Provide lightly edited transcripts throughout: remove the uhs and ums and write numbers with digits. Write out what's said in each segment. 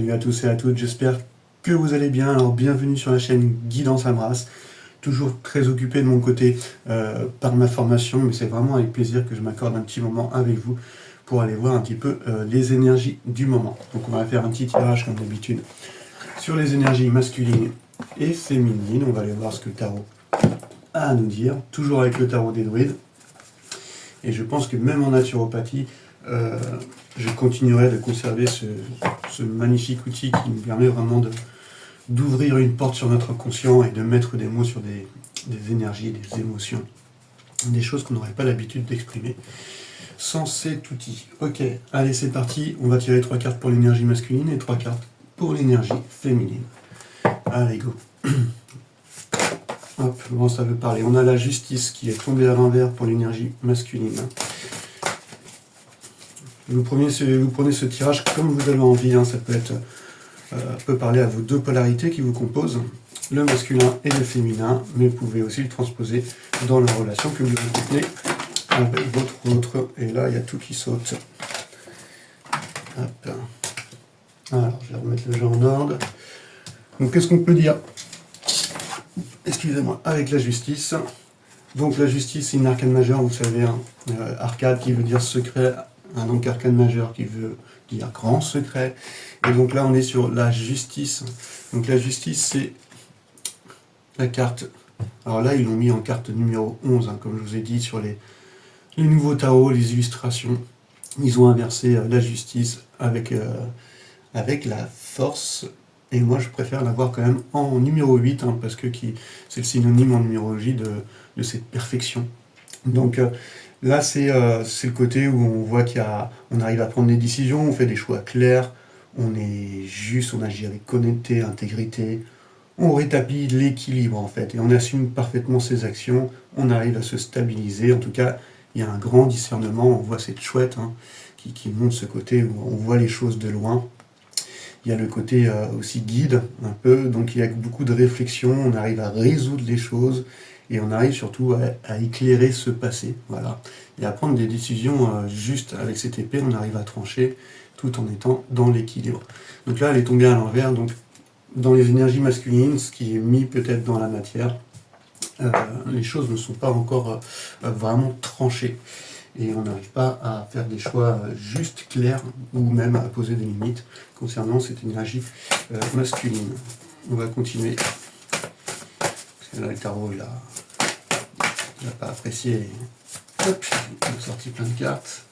Salut à tous et à toutes, j'espère que vous allez bien. Alors bienvenue sur la chaîne Guidance Amras. Toujours très occupé de mon côté par ma formation, mais c'est vraiment avec plaisir que je m'accorde un petit moment avec vous pour aller voir un petit peu les énergies du moment. Donc on va faire un petit tirage comme d'habitude sur les énergies masculines et féminines. On va aller voir ce que le tarot a à nous dire, toujours avec le tarot des druides. Et je pense que même en naturopathie, je continuerai de conserver ce magnifique outil qui nous permet vraiment d'ouvrir une porte sur notre conscient et de mettre des mots sur des énergies, des émotions, des choses qu'on n'aurait pas l'habitude d'exprimer sans cet outil. Ok, allez c'est parti, on va tirer 3 cartes pour l'énergie masculine et 3 cartes pour l'énergie féminine. Allez go. Hop, bon ça veut parler. On a la justice qui est tombée à l'envers pour l'énergie masculine. Vous prenez ce tirage comme vous avez envie, hein. Ça peut parler à vos deux polarités qui vous composent, le masculin et le féminin, mais vous pouvez aussi le transposer dans la relation que vous entretenez avec votre autre. Et là, il y a tout qui saute. Hop. Alors, je vais remettre le jeu en ordre. Donc, qu'est-ce qu'on peut dire? Excusez-moi, avec la justice. Donc, la justice, c'est une arcane majeure, vous savez, hein. Arcade qui veut dire secret, donc arcane majeur qui veut dire grand secret. Et donc là, on est sur la justice. Donc la justice, c'est la carte. Alors là, ils l'ont mis en carte numéro 11, hein, comme je vous ai dit, sur les nouveaux tarots, les illustrations. Ils ont inversé la justice avec la force. Et moi, je préfère l'avoir quand même en numéro 8, hein, parce que c'est le synonyme en numérologie de cette perfection. Donc là, c'est le côté où on voit on arrive à prendre des décisions, on fait des choix clairs, on est juste, on agit avec honnêteté, intégrité, on rétablit l'équilibre en fait, et on assume parfaitement ses actions, on arrive à se stabiliser. En tout cas, il y a un grand discernement, on voit cette chouette, hein, qui montre ce côté où on voit les choses de loin. Il y a le côté aussi guide, un peu, donc il y a beaucoup de réflexion, on arrive à résoudre les choses, et on arrive surtout à éclairer ce passé, voilà, et à prendre des décisions justes. Avec cette épée, on arrive à trancher tout en étant dans l'équilibre. Donc là, elle est tombée à l'envers, donc dans les énergies masculines, ce qui est mis peut-être dans la matière, les choses ne sont pas encore vraiment tranchées. Et on n'arrive pas à faire des choix justes, clairs, ou même à poser des limites concernant cette énergie masculine. On va continuer. Parce que là, le tarot, il n'a pas apprécié. Hop, on a sorti plein de cartes.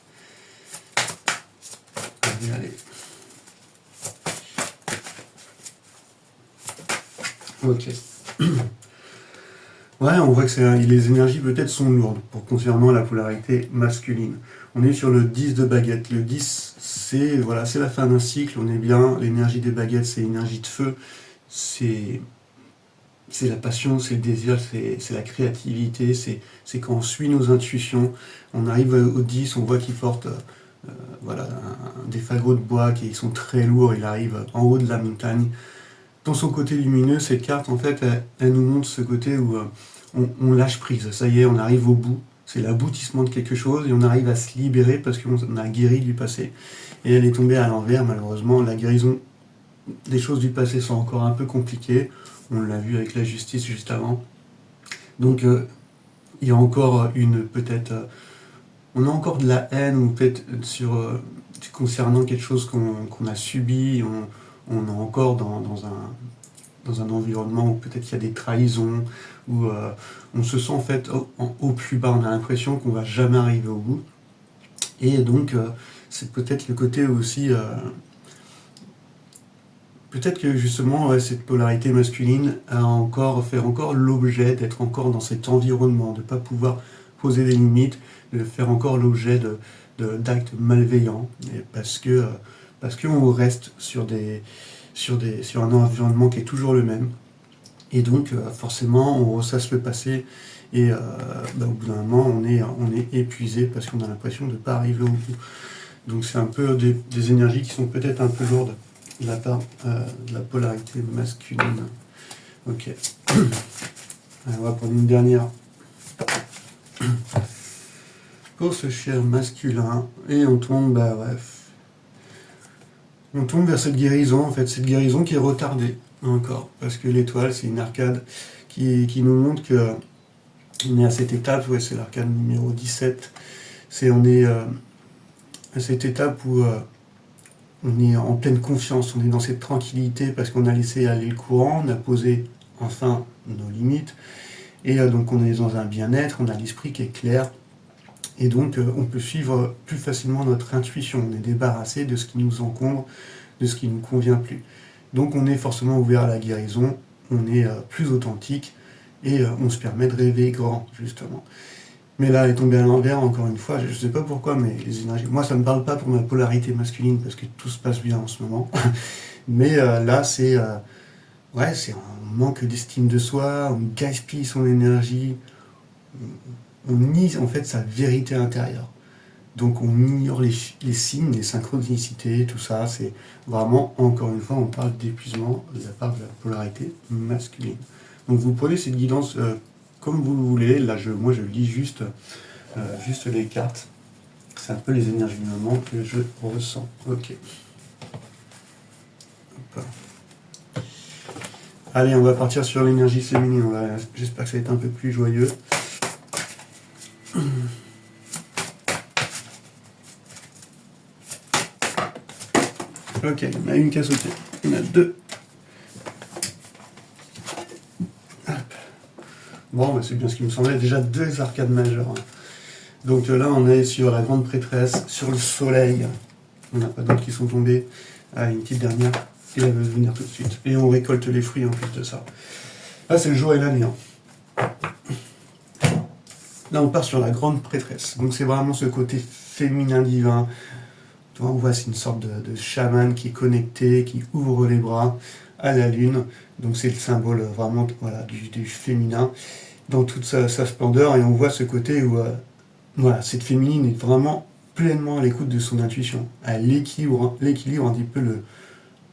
Allez. Ok. Ouais, on voit que les énergies peut-être sont lourdes concernant la polarité masculine. On est sur le 10 de baguette. Le 10, c'est la fin d'un cycle, on est bien. L'énergie des baguettes, c'est l'énergie de feu. C'est la passion, c'est le désir, c'est la créativité, c'est quand on suit nos intuitions. On arrive au 10, on voit qu'il porte des fagots de bois qui sont très lourds, il arrive en haut de la montagne. Dans son côté lumineux, cette carte, en fait, elle nous montre ce côté où on lâche prise. Ça y est, on arrive au bout. C'est l'aboutissement de quelque chose et on arrive à se libérer parce qu'on a guéri du passé. Et elle est tombée à l'envers, malheureusement. La guérison des choses du passé sont encore un peu compliquées. On l'a vu avec la justice juste avant. Donc, il y a encore on a encore de la haine, ou peut-être concernant quelque chose qu'on a subi. On est encore dans un environnement où peut-être il y a des trahisons, où on se sent en fait au plus bas, on a l'impression qu'on va jamais arriver au bout. Et donc c'est peut-être le côté aussi, peut-être que justement cette polarité masculine a faire encore l'objet d'être encore dans cet environnement, de ne pas pouvoir poser des limites, de faire encore l'objet d'actes malveillants, parce qu'on reste sur un environnement qui est toujours le même. Et donc, forcément, on ressasse le passé, et au bout d'un moment, on est épuisé parce qu'on a l'impression de ne pas arriver au bout. Donc, c'est un peu des énergies qui sont peut-être un peu lourdes de la part de la polarité masculine. Ok. Alors, on va prendre une dernière pour ce cher masculin, et on tombe, bref. on tombe vers cette guérison, en fait, cette guérison qui est retardée encore, parce que l'étoile, c'est une arcade qui nous montre que on est à cette étape, ouais, c'est l'arcade numéro 17, on est à cette étape où on est en pleine confiance, on est dans cette tranquillité parce qu'on a laissé aller le courant, on a posé enfin nos limites, et donc on est dans un bien-être, on a l'esprit qui est clair, et donc on peut suivre plus facilement notre intuition, on est débarrassé de ce qui nous encombre, de ce qui ne nous convient plus. Donc on est forcément ouvert à la guérison, on est plus authentique, et on se permet de rêver grand, justement. Mais là, elle est tombée à l'envers, encore une fois, je ne sais pas pourquoi, mais les énergies... Moi, ça ne me parle pas pour ma polarité masculine, parce que tout se passe bien en ce moment. Mais là, ouais, c'est un manque d'estime de soi, on gaspille son énergie, on nie en fait sa vérité intérieure. Donc on ignore les signes, les synchronicités, tout ça. C'est vraiment, encore une fois, on parle d'épuisement de la part de la polarité masculine. Donc vous prenez cette guidance comme vous le voulez. Là, moi, je lis juste les cartes. C'est un peu les énergies du moment que je ressens. Ok. Hop. Allez, on va partir sur l'énergie féminine. J'espère que ça va être un peu plus joyeux. Ok, il y en a une qui a sauté. Il y en a deux. Hop. Bon, bah, c'est bien ce qui me semblait. Déjà deux arcades majeures. Donc là, on est sur la grande prêtresse, sur le soleil. On n'a pas d'autres qui sont tombés. Ah, une petite dernière. Et elle va venir tout de suite. Et on récolte les fruits en plus de ça. Là, c'est le jour et la nuit. Là, on part sur la grande prêtresse. Donc c'est vraiment ce côté féminin divin. On voit, c'est une sorte de chaman qui est connecté, qui ouvre les bras à la lune. Donc c'est le symbole vraiment du féminin dans toute sa splendeur. Et on voit ce côté où cette féminine est vraiment pleinement à l'écoute de son intuition. Elle équilibre un petit peu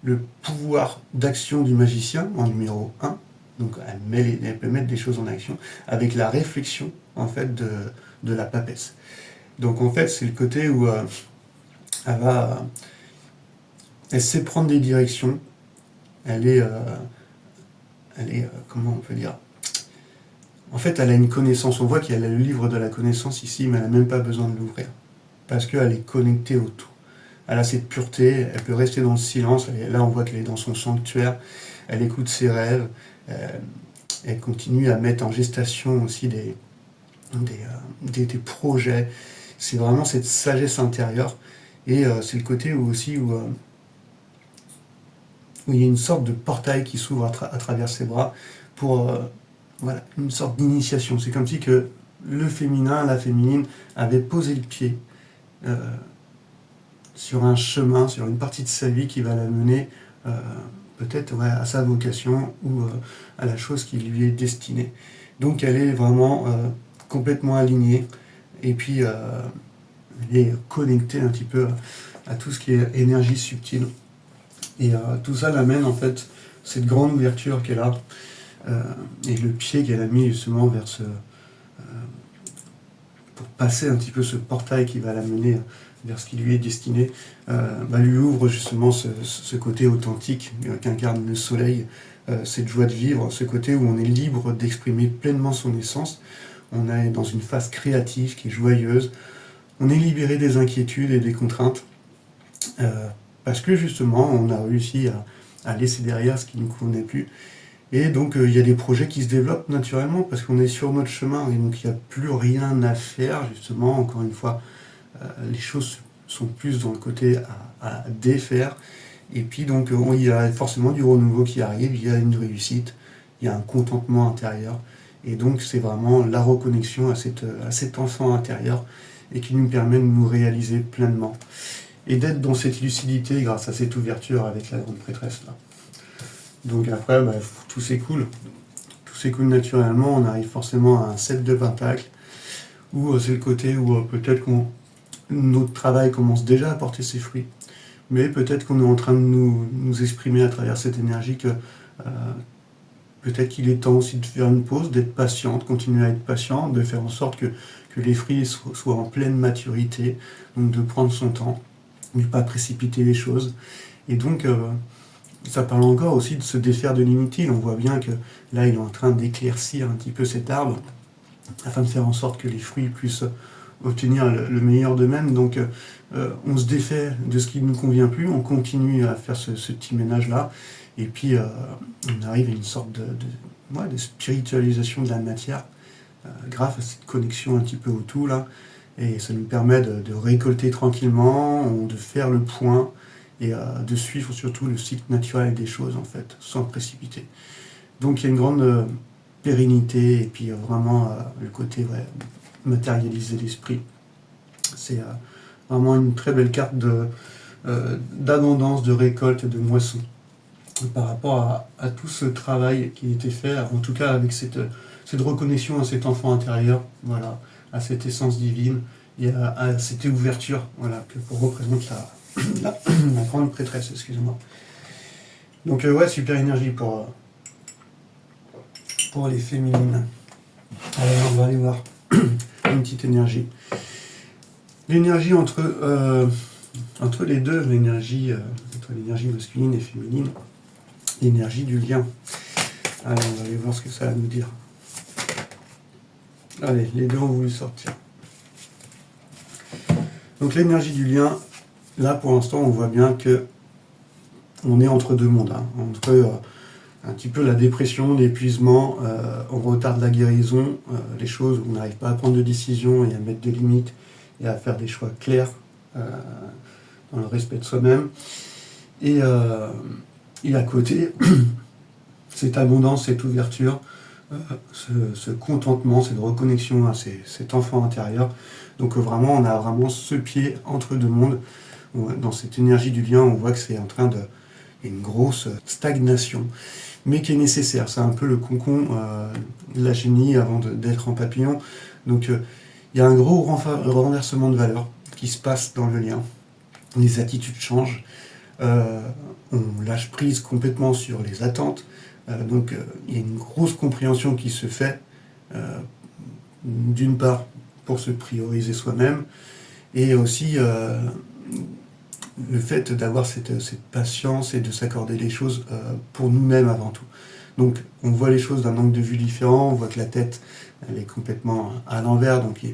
le pouvoir d'action du magicien en numéro 1. Donc elle peut mettre des choses en action avec la réflexion en fait de la papesse. Donc en fait c'est le côté où elle sait prendre des directions, elle est comment on peut dire, en fait elle a une connaissance, on voit qu'elle a le livre de la connaissance ici, mais elle n'a même pas besoin de l'ouvrir, parce qu'elle est connectée au tout. Elle a cette pureté, elle peut rester dans le silence, là on voit qu'elle est dans son sanctuaire, elle écoute ses rêves, elle continue à mettre en gestation aussi des projets. C'est vraiment cette sagesse intérieure. Et c'est le côté où il y a une sorte de portail qui s'ouvre à travers ses bras pour une sorte d'initiation. C'est comme si que le féminin, la féminine, avait posé le pied sur un chemin, sur une partie de sa vie qui va la mener peut-être à sa vocation ou à la chose qui lui est destinée. Donc elle est vraiment complètement alignée. Et puis elle est connectée un petit peu à tout ce qui est énergie subtile. Et tout ça l'amène en fait, cette grande ouverture qu'elle a, et le pied qu'elle a mis justement vers pour passer un petit peu ce portail qui va l'amener vers ce qui lui est destiné, lui ouvre justement ce côté authentique qu'incarne le soleil, cette joie de vivre, ce côté où on est libre d'exprimer pleinement son essence. On est dans une phase créative qui est joyeuse. On est libéré des inquiétudes et des contraintes parce que justement on a réussi à laisser derrière ce qui ne nous convenait plus. Et donc il y a des projets qui se développent naturellement parce qu'on est sur notre chemin et donc il n'y a plus rien à faire justement. Encore une fois, les choses sont plus dans le côté à défaire. Et puis donc il y a forcément du renouveau qui arrive, il y a une réussite, il y a un contentement intérieur. Et donc c'est vraiment la reconnexion à cet enfant intérieur et qui nous permet de nous réaliser pleinement. Et d'être dans cette lucidité grâce à cette ouverture avec la grande prêtresse là. Donc après, tout s'écoule. Tout s'écoule naturellement, on arrive forcément à un 7 de pentacles, où c'est le côté où peut-être notre travail commence déjà à porter ses fruits. Mais peut-être qu'on est en train de nous exprimer à travers cette énergie que peut-être qu'il est temps aussi de faire une pause, d'être patient, de continuer à être patient, de faire en sorte que les fruits soient en pleine maturité, donc de prendre son temps, de ne pas précipiter les choses. Et donc, ça parle encore aussi de se défaire de l'inutile. On voit bien que là, il est en train d'éclaircir un petit peu cet arbre, afin de faire en sorte que les fruits puissent obtenir le meilleur d'eux-mêmes. Donc, on se défait de ce qui ne nous convient plus, on continue à faire ce petit ménage-là, et puis on arrive à une sorte de spiritualisation de la matière, grâce à cette connexion un petit peu au tout, là, et ça nous permet de récolter tranquillement, de faire le point, et de suivre surtout le cycle naturel des choses, en fait, sans précipiter. Donc il y a une grande pérennité, et puis vraiment le côté matérialisé l'esprit. C'est vraiment une très belle carte d'abondance, de récolte, de moisson, par rapport à tout ce travail qui a été fait, en tout cas avec cette reconnexion à cet enfant intérieur, voilà, à cette essence divine, et à cette ouverture, voilà, que représente la grande prêtresse, excusez-moi. Donc ouais, super énergie pour les féminines. Alors on va aller voir une petite énergie. L'énergie entre les deux, entre l'énergie masculine et féminine, l'énergie du lien. Allez, on va aller voir ce que ça va nous dire. Allez, les deux ont voulu sortir. Donc l'énergie du lien, là pour l'instant on voit bien que on est entre deux mondes, hein, entre un petit peu la dépression, l'épuisement, on retarde la guérison, les choses où on n'arrive pas à prendre de décisions et à mettre des limites et à faire des choix clairs dans le respect de soi-même. Et à côté, cette abondance, cette ouverture, ce contentement, cette reconnexion à cet enfant intérieur. Donc vraiment, on a vraiment ce pied entre deux mondes. Dans cette énergie du lien, on voit que c'est en train de... Il y a une grosse stagnation, mais qui est nécessaire. C'est un peu le cocon de la chenille avant d'être en papillon. Donc il y a un gros renversement de valeur qui se passe dans le lien. Les attitudes changent. On lâche prise complètement sur les attentes. Donc il y a une grosse compréhension qui se fait, d'une part pour se prioriser soi-même, et aussi le fait d'avoir cette patience et de s'accorder les choses pour nous-mêmes avant tout. Donc on voit les choses d'un angle de vue différent, on voit que la tête elle est complètement à l'envers, donc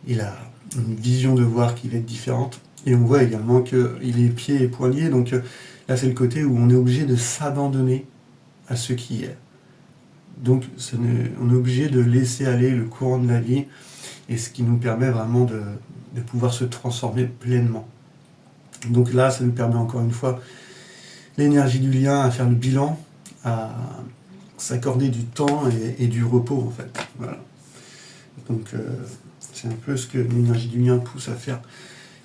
il a une vision de voir qui va être différente, et on voit également qu'il est pieds et poings liés, donc là c'est le côté où on est obligé de s'abandonner à ce qui est. Donc on est obligé de laisser aller le courant de la vie, et ce qui nous permet vraiment de pouvoir se transformer pleinement. Donc là, ça nous permet encore une fois l'énergie du lien, à faire le bilan, à s'accorder du temps et du repos en fait. Voilà. Donc c'est un peu ce que l'énergie du lien pousse à faire.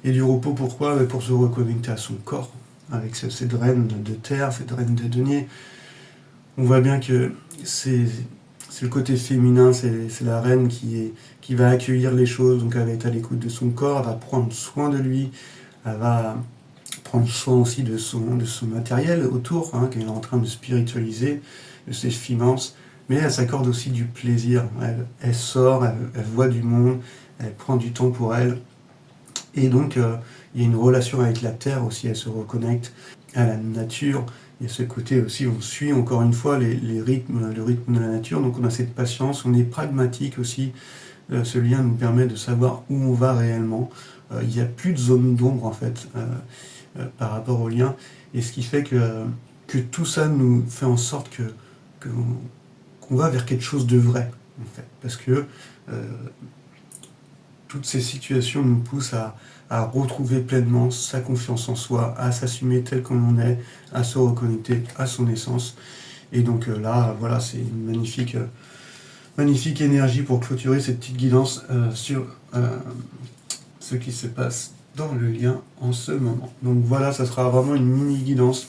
Et du repos, pourquoi ? Pour se reconnecter à son corps, avec cette reine de terre, cette reine de denier. On voit bien que c'est le côté féminin, c'est la reine qui va accueillir les choses, donc elle va être à l'écoute de son corps, elle va prendre soin de lui, elle va prendre soin aussi de son matériel autour, hein, qu'elle est en train de spiritualiser, de ses finances, mais elle s'accorde aussi du plaisir. Elle sort, elle voit du monde, elle prend du temps pour elle, et donc il y a une relation avec la terre aussi, elle se reconnecte à la nature. Il y a ce côté aussi, on suit encore une fois le rythme de la nature, donc on a cette patience, on est pragmatique aussi. Ce lien nous permet de savoir où on va réellement. Il n'y a plus de zone d'ombre en fait par rapport au lien, et ce qui fait que tout ça nous fait en sorte qu'on va vers quelque chose de vrai en fait, parce que toutes ces situations nous poussent à retrouver pleinement sa confiance en soi, à s'assumer tel qu'on en est, à se reconnecter à son essence. Et donc là, voilà, c'est une magnifique énergie pour clôturer cette petite guidance sur ce qui se passe dans le lien en ce moment. Donc voilà, ça sera vraiment une mini guidance.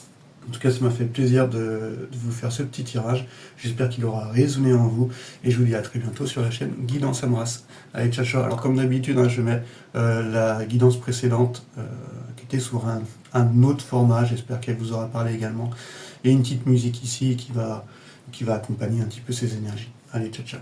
En tout cas, ça m'a fait plaisir de vous faire ce petit tirage. J'espère qu'il aura résonné en vous. Et je vous dis à très bientôt sur la chaîne Guidance Amras. Allez, ciao, ciao. Alors comme d'habitude, hein, je mets la guidance précédente qui était sur un autre format. J'espère qu'elle vous aura parlé également. Et une petite musique ici qui va accompagner un petit peu ces énergies. Allez, ciao, ciao.